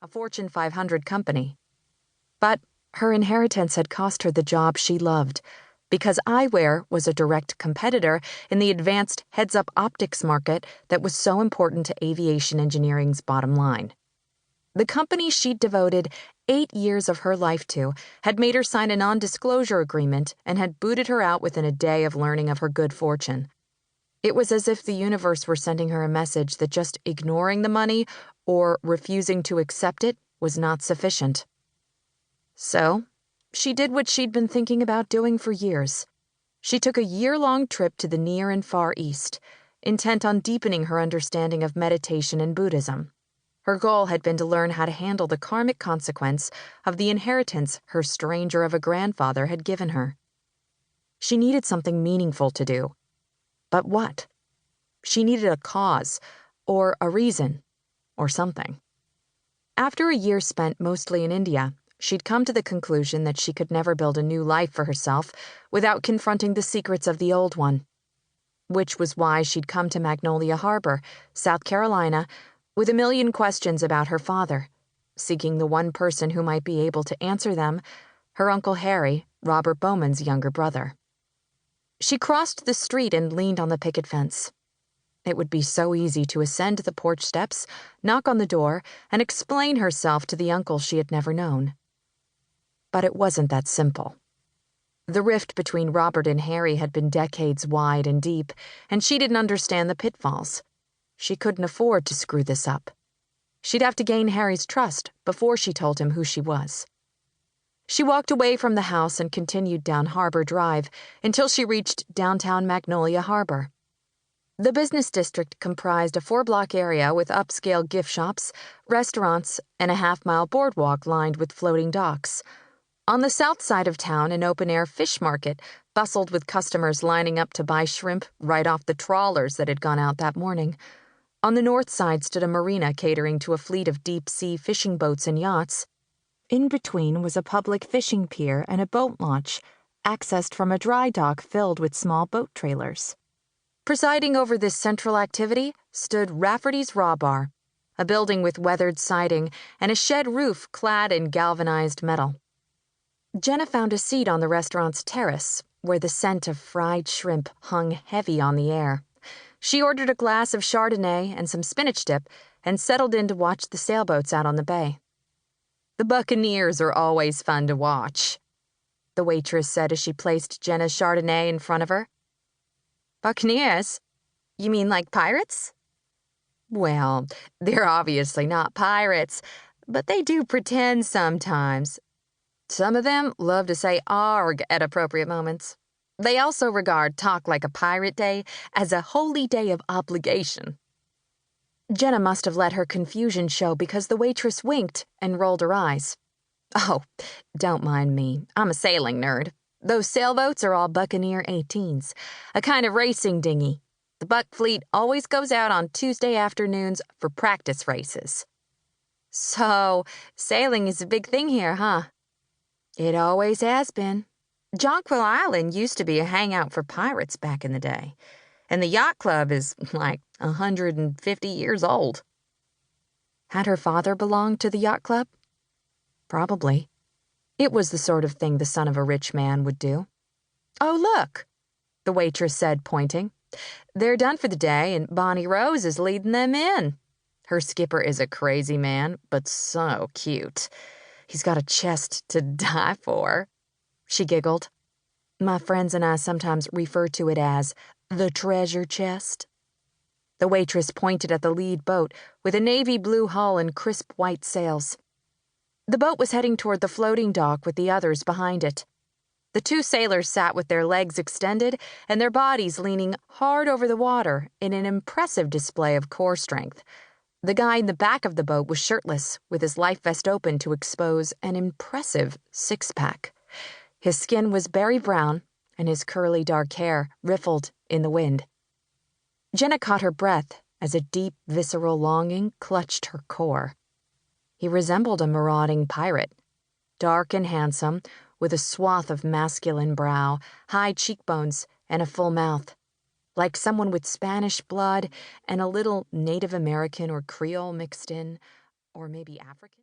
a Fortune 500 company. But her inheritance had cost her the job she loved, because eyewear was a direct competitor in the advanced heads-up optics market that was so important to aviation engineering's bottom line. The company she'd devoted 8 years of her life to had made her sign a non-disclosure agreement and had booted her out within a day of learning of her good fortune. It was as if the universe were sending her a message that just ignoring the money or refusing to accept it was not sufficient. So, she did what she'd been thinking about doing for years. She took a year-long trip to the Near and Far East, intent on deepening her understanding of meditation and Buddhism. Her goal had been to learn how to handle the karmic consequence of the inheritance her stranger of a grandfather had given her. She needed something meaningful to do. But what? She needed a cause, or a reason, or something. After a year spent mostly in India, she'd come to the conclusion that she could never build a new life for herself without confronting the secrets of the old one. Which was why she'd come to Magnolia Harbor, South Carolina, with a million questions about her father, seeking the one person who might be able to answer them, her Uncle Harry, Robert Bowman's younger brother. She crossed the street and leaned on the picket fence. It would be so easy to ascend the porch steps, knock on the door, and explain herself to the uncle she had never known. But it wasn't that simple. The rift between Robert and Harry had been decades wide and deep, and she didn't understand the pitfalls. She couldn't afford to screw this up. She'd have to gain Harry's trust before she told him who she was. She walked away from the house and continued down Harbor Drive until she reached downtown Magnolia Harbor. The business district comprised a 4-block area with upscale gift shops, restaurants, and a half-mile boardwalk lined with floating docks. On the south side of town, an open-air fish market bustled with customers lining up to buy shrimp right off the trawlers that had gone out that morning. On the north side stood a marina catering to a fleet of deep-sea fishing boats and yachts. In between was a public fishing pier and a boat launch, accessed from a dry dock filled with small boat trailers. Presiding over this central activity stood Rafferty's Raw Bar, a building with weathered siding and a shed roof clad in galvanized metal. Jenna found a seat on the restaurant's terrace, where the scent of fried shrimp hung heavy on the air. She ordered a glass of Chardonnay and some spinach dip and settled in to watch the sailboats out on the bay. "The Buccaneers are always fun to watch," the waitress said as she placed Jenna's Chardonnay in front of her. "Buccaneers? You mean like pirates?" "Well, they're obviously not pirates, but they do pretend sometimes. Some of them love to say arg at appropriate moments. They also regard Talk Like a Pirate Day as a holy day of obligation." Jenna must have let her confusion show because the waitress winked and rolled her eyes. "Oh, don't mind me. I'm a sailing nerd. Those sailboats are all Buccaneer 18s, a kind of racing dinghy. The Buck fleet always goes out on Tuesday afternoons for practice races." "So, sailing is a big thing here, huh?" "It always has been. Jonquil Island used to be a hangout for pirates back in the day, and the yacht club is like 150 years old. Had her father belonged to the yacht club? Probably. It was the sort of thing the son of a rich man would do. "Oh, look," the waitress said, pointing. "They're done for the day, and Bonnie Rose is leading them in. Her skipper is a crazy man, but so cute. He's got a chest to die for." She giggled. "My friends and I sometimes refer to it as the treasure chest." The waitress pointed at the lead boat with a navy blue hull and crisp white sails. The boat was heading toward the floating dock with the others behind it. The 2 sailors sat with their legs extended and their bodies leaning hard over the water in an impressive display of core strength. The guy in the back of the boat was shirtless, with his life vest open to expose an impressive 6-pack. His skin was berry brown, and his curly dark hair riffled in the wind. Jenna caught her breath as a deep, visceral longing clutched her core. He resembled a marauding pirate, dark and handsome, with a swath of masculine brow, high cheekbones, and a full mouth, like someone with Spanish blood and a little Native American or Creole mixed in, or maybe African.